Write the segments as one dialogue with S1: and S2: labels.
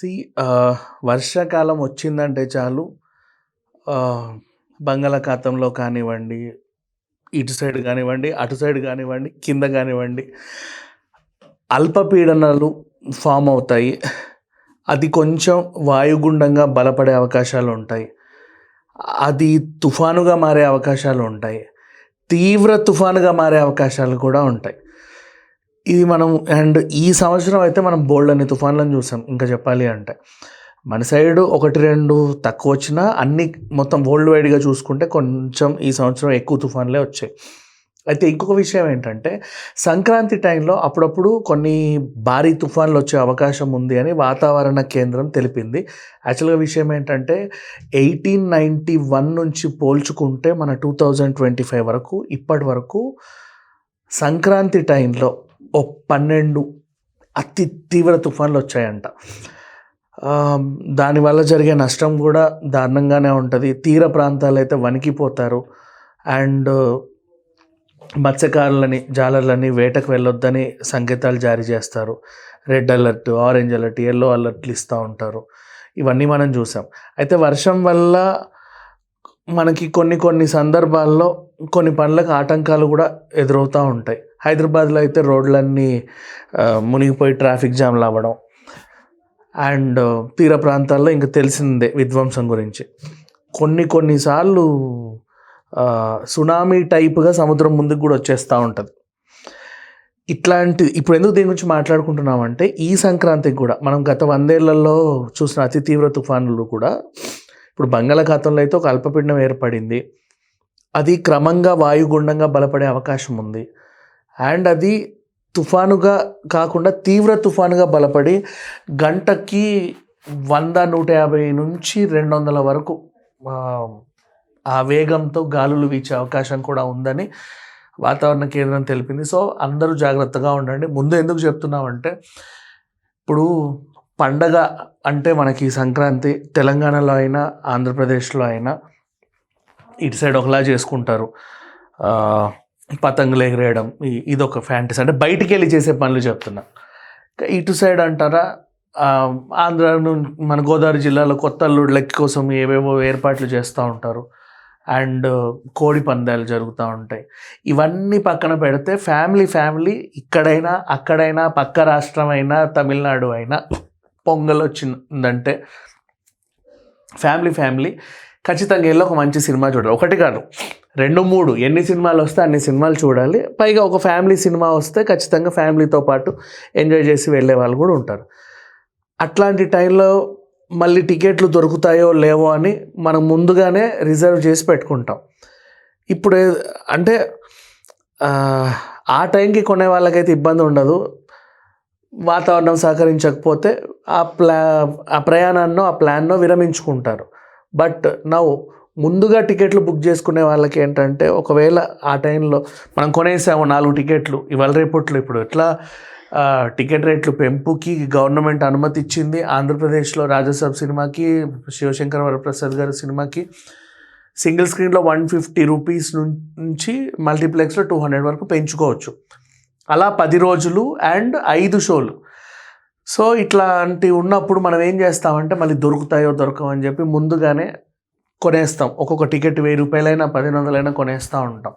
S1: See వర్షాకాలం వచ్చిందంటే చాలు ఆహ్, బంగాళాఖాతంలో కానివ్వండి, ఇటు సైడ్ గానివ్వండి, అటు సైడ్ గానివ్వండి, కింద గానివ్వండి, అల్పపీడనాలు ఫార్మ్ అవుతాయి. అది కొంచెం వాయుగుండంగా బలపడే అవకాశాలుంటాయి. అది తుఫానుగా మారే అవకాశాలుంటాయి. తీవ్ర తుఫానుగా మారే అవకాశాలు కూడా ఉంటాయి. ఇది మనం అండ్ ఈ సంవత్సరం అయితే మనం బోలెడన్ని తుఫాన్లను చూసాం ఇంకా చెప్పాలి అంటే. మన సైడు 1, 2 తక్కువొచ్చినా అన్నీ మొత్తం వరల్డ్ వైడ్‌గా చూసుకుంటే కొంచెం ఈ సంవత్సరం ఎక్కువ తుఫాన్లే వచ్చాయి. అయితే ఇంకొక విషయం ఏంటంటే, సంక్రాంతి టైంలో అప్పుడప్పుడు కొన్ని భారీ తుఫాన్లొచ్చే అవకాశం ఉంది అని వాతావరణ కేంద్రం తెలిపింది. యాక్చువల్‌గా విషయం ఏంటంటే 1891 నుంచి పోల్చుకుంటే మన 2025 వరకు ఇప్పటి వరకు సంక్రాంతి టైంలో 12 అతి తీవ్ర తుఫాన్లొచ్చాయంట. దానివల్ల జరిగే నష్టం గూడా దారుణంగానే ఉంటది. తీర ప్రాంతాలైతే వణికిపోతారు. అండ్ మత్స్యకారులని, జాలర్లని వేటకు వెళ్ళొద్దని సంకేతాలు జారీ చేస్తారు. Red alert, orange alert, yellow అలర్ట్‌లు ఇస్తా ఉంటారు. ఇవన్నీ మనం చూసాం. అయితే వర్షం వల్ల మనకి కొన్ని సందర్భాల్లో కొన్ని పనులకు ఆటంకాలు గూడా ఎదురవుతా ఉంటాయి. హైదరాబాద్‌లో అయితే రోడ్లన్నీ మునిగిపోయి ట్రాఫిక్ జామ్‌లు అవ్వడం. అండ్ తీర ప్రాంతాల్లో ఇంక తెలిసిందే విధ్వంసం గురించి. కొన్ని సార్లు సునామీ టైప్‌గా సముద్రం ముందుకు గూడా వచ్చేస్తా ఉంటది. ఇప్పుడు ఎందుకు దీని గురించి మాట్లాడుకుంటున్నామంటే, ఈ సంక్రాంతికి గూడా మనం గత 100 ఏళ్లలో చూసిన అతి తీవ్ర తుఫానులు కూడా ఇప్పుడు బంగాళాఖాతంలో అయితే ఒక అల్పపీడనం ఏర్పడింది. అది క్రమంగా వాయుగుండంగా బలపడే అవకాశం ఉంది. అండ్ అది తుఫానుగా కాకుండా తీవ్ర తుఫానుగా బలపడి గంటకి 100, 150 నుంచి 200 వరకు ఆ వేగంతో గాలులు వీచే అవకాశం కూడా ఉందని వాతావరణ కేంద్రం తెలిపింది. సో, అందరూ జాగ్రత్తగా ఉండండి. ముందు ఎందుకు చెప్తున్నామంటే, ఇప్పుడు పండగ అంటే మనకి సంక్రాంతి తెలంగాణలో అయినా, ఆంధ్రప్రదేశ్‌లో అయినా ఇటు సైడ్ ఒకలా చేసుకుంటారు. పతంగులు ఎగిరేయడం ఇదొక ఫ్యాంటసీ. అంటే బయటికెళ్ళి చేసే పనులు చెప్తున్నా. ఇటు సైడ్ అంటారా, ఆంధ్ర మన గోదావరి జిల్లాలో కొత్త అల్లుళ్ళకి కోసం ఏవేవో ఏర్పాట్లు చేస్తూ ఉంటారు. అండ్ కోడి పందాలు జరుగుతూ ఉంటాయి. ఇవన్నీ పక్కన పెడితే ఫ్యామిలీ ఇక్కడైనా, అక్కడైనా, పక్క రాష్ట్రమైనా, తమిళనాడు అయినా పొంగల్ వచ్చిందంటే ఫ్యామిలీ ఖచ్చితంగా వెళ్ళి ఒక మంచి సినిమా చూడాలి. ఒకటి కాదు 2, 3 ఎన్ని సినిమాలు వస్తే అన్ని సినిమాలు చూడాలి. పైగా ఒక ఫ్యామిలీ సినిమా వస్తే ఖచ్చితంగా ఫ్యామిలీతో పాటు ఎంజాయ్ చేసి వెళ్ళే వాళ్ళు కూడా ఉంటారు. అట్లాంటి టైంలో మళ్ళీ టికెట్లు దొరుకుతాయో లేవో అని మనం ముందుగానే రిజర్వ్ చేసి పెట్టుకుంటాం. ఇప్పుడు అంటే ఆ టైంకి కొనే వాళ్ళకైతే ఇబ్బంది ఉండదు. వాతావరణం సహకరించకపోతే ఆ ప్రయాణాన్నో, ఆ ప్లాన్నో విరమించుకుంటారు. బట్ ముందుగా టికెట్లు బుక్ చేసుకునే వాళ్ళకి ఏంటంటే, ఒకవేళ ఆ టైంలో మనం కొనేసాము 4 టికెట్లు ఇవాళ రేపట్లో ఇప్పుడు ఎట్లా టికెట్ రేట్లు పెంపుకి గవర్నమెంట్ అనుమతి ఇచ్చింది. ఆంధ్రప్రదేశ్లో రాజాసాబ్ సినిమాకి, శివశంకర్ వరప్రసాద్ గారి సినిమాకి సింగిల్ స్క్రీన్లో 150 రూపీస్ నుంచి మల్టీప్లెక్స్లో 200 వరకు పెంచుకోవచ్చు. అలా 10 రోజులు అండ్ 5 షోలు. సో, ఇట్లాంటివి ఉన్నప్పుడు మనం ఏం చేస్తామంటే, మళ్ళీ దొరుకుతాయో దొరకవో అని చెప్పి ముందుగానే కొనేస్తాం. ఒక్కొక్క టికెట్ 1000 రూపాయలైనా, 1500 కొనేస్తూ ఉంటాం.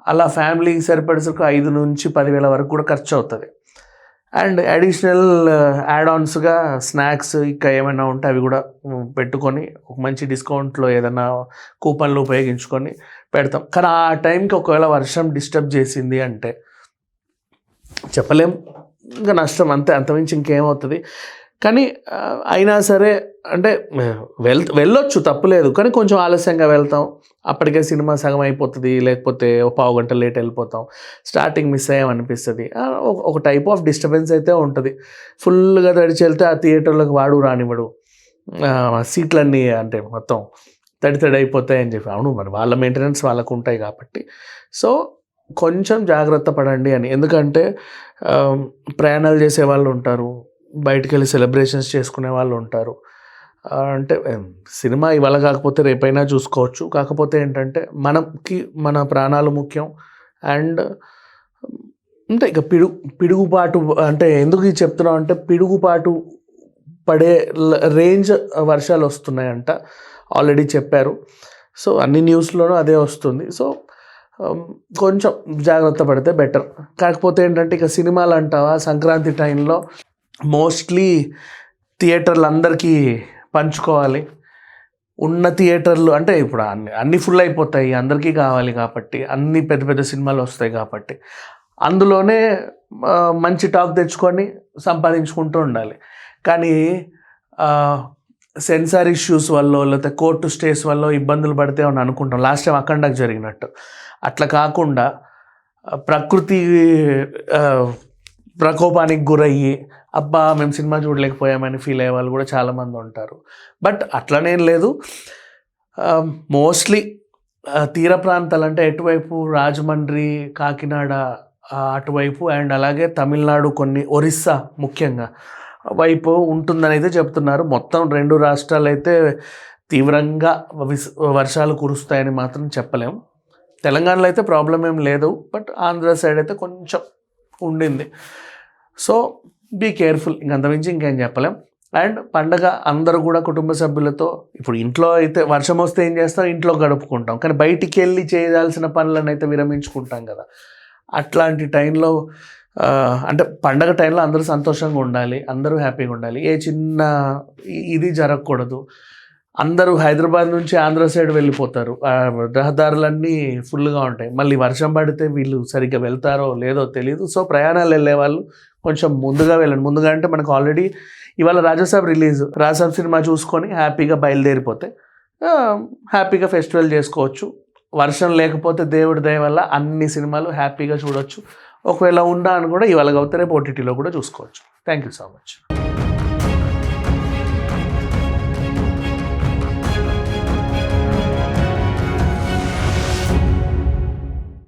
S1: అలా ఫ్యామిలీకి సరిపడేసరికి 5 నుంచి 10,000 వరకు కూడా ఖర్చు అవుతుంది. అండ్ అడిషనల్ యాడ్ ఆన్స్గా స్నాక్స్ ఇంకా ఏమైనా ఉంటే అవి కూడా పెట్టుకొని ఒక మంచి డిస్కౌంట్లో ఏదైనా కూపన్లు ఉపయోగించుకొని పెడతాం. కానీ ఆ టైంకి ఒకవేళ వర్షం డిస్టర్బ్ చేసింది అంటే చెప్పలేం, ఇంకా నష్టం అంతే, అంతమించి ఇంకేమవుతుంది. కానీ అయినా సరే అంటే వెళ్ళొచ్చు తప్పులేదు, కానీ కొంచెం ఆలస్యంగా వెళ్తాం. అప్పటికే సినిమా సగం అయిపోతుంది, లేకపోతే ఒక పావు గంట లేట్ వెళ్ళిపోతాం, స్టార్టింగ్ మిస్ అయ్యామనిపిస్తుంది. ఒక టైప్ ఆఫ్ డిస్టర్బెన్స్ అయితే ఉంటుంది. ఫుల్గా తడిచి వెళ్తే ఆ థియేటర్లోకి వాడు రానివ్వడు, సీట్లన్నీ అంటే మొత్తం తడి అయిపోతాయని చెప్పి. అవును, మరి వాళ్ళ మెయింటెనెన్స్ వాళ్ళకు ఉంటాయి కాబట్టి. సో, కొంచెం జాగ్రత్త పడండి అని. ఎందుకంటే ప్రయాణాలు చేసే వాళ్ళు ఉంటారు, బయటికి వెళ్ళి సెలబ్రేషన్స్ చేసుకునే వాళ్ళు ఉంటారు. అంటే సినిమా ఇవాళ కాకపోతే రేపైనా చూసుకోవచ్చు. కాకపోతే ఏంటంటే మనకి మన ప్రాణాలు ముఖ్యం. అండ్ అంటే ఇక పిడుగుపాటు అంటే ఎందుకు ఇది చెప్తున్నాం అంటే, పిడుగుపాటు పడే రేంజ్ వర్షాలు వస్తున్నాయంట, ఆల్రెడీ చెప్పారు. సో అన్ని న్యూస్లోనూ అదే వస్తుంది. సో కొంచెం జాగ్రత్త పడితే బెటర్. కాకపోతే ఏంటంటే ఇక సినిమాలు అంటావా, సంక్రాంతి టైంలో మోస్ట్లీ థియేటర్లు అందరికీ పంచుకోవాలి. ఉన్న థియేటర్లు అంటే ఇప్పుడు అన్ని ఫుల్ అయిపోతాయి, అందరికీ కావాలి కాబట్టి, అన్ని పెద్ద పెద్ద సినిమాలు వస్తాయి కాబట్టి అందులోనే మంచి టాక్ తెచ్చుకొని సంపాదించుకుంటూ ఉండాలి. కానీ సెన్సార్ ఇష్యూస్ వల్ల లేకపోతే కోర్టు స్టేస్ వల్ల ఇబ్బందులు పడితే అని అనుకుంటాం, లాస్ట్ టైం అఖండకు జరిగినట్టు. అట్లా కాకుండా ప్రకృతి ప్రకోపానికి గురయ్యి అబ్బా మేము సినిమా చూడలేకపోయామని ఫీల్ అయ్యే వాళ్ళు కూడా చాలామంది ఉంటారు. బట్ అట్లనేం లేదు. మోస్ట్లీ తీర ప్రాంతాలు అంటే ఎటువైపు రాజమండ్రి, కాకినాడ అటువైపు అండ్ అలాగే తమిళనాడు, కొన్ని ఒరిస్సా ముఖ్యంగా వైపు ఉంటుందని అయితే చెప్తున్నారు. మొత్తం 2 రాష్ట్రాలు అయితే తీవ్రంగా వర్షాలు కురుస్తాయని మాత్రం చెప్పలేం. తెలంగాణలో అయితే ప్రాబ్లం ఏం లేదు, బట్ ఆంధ్ర సైడ్ అయితే కొంచెం ఉండింది. సో బీ కేర్ఫుల్, ఇంకంతమించి ఇంకేం చెప్పలేం. అండ్ పండగ అందరూ కూడా కుటుంబ సభ్యులతో, ఇప్పుడు ఇంట్లో అయితే వర్షం వస్తే ఏం చేస్తాం, ఇంట్లో గడుపుకుంటాం. కానీ బయటికి వెళ్ళి చేయాల్సిన పనులను అయితే విరమించుకుంటాం కదా. అట్లాంటి టైంలో అంటే పండగ టైంలో అందరూ సంతోషంగా ఉండాలి, అందరూ హ్యాపీగా ఉండాలి. ఏ చిన్న ఇది జరగకూడదు. అందరూ హైదరాబాద్ నుంచి ఆంధ్ర సైడ్ వెళ్ళిపోతారు, రహదారులన్నీ ఫుల్గా ఉంటాయి. మళ్ళీ వర్షం పడితే వీళ్ళు సరిగ్గా వెళ్తారో లేదో తెలియదు. సో ప్రయాణాలు వెళ్ళే వాళ్ళు కొంచెం ముందుగా వెళ్ళండి. ముందుగా అంటే మనకు ఆల్రెడీ ఇవాళ రాజాసాబ్ రిలీజ్, రాజాసాబ్ సినిమా చూసుకొని హ్యాపీగా బయలుదేరిపోతే హ్యాపీగా ఫెస్టివల్ చేసుకోవచ్చు. వర్షం లేకపోతే దేవుడి దయ వల్ల అన్ని సినిమాలు హ్యాపీగా చూడొచ్చు. ఒకవేళ ఉన్నా అని కూడా ఇవాళ అవుతారే ఓటీటీలో కూడా చూసుకోవచ్చు. Thank you so much.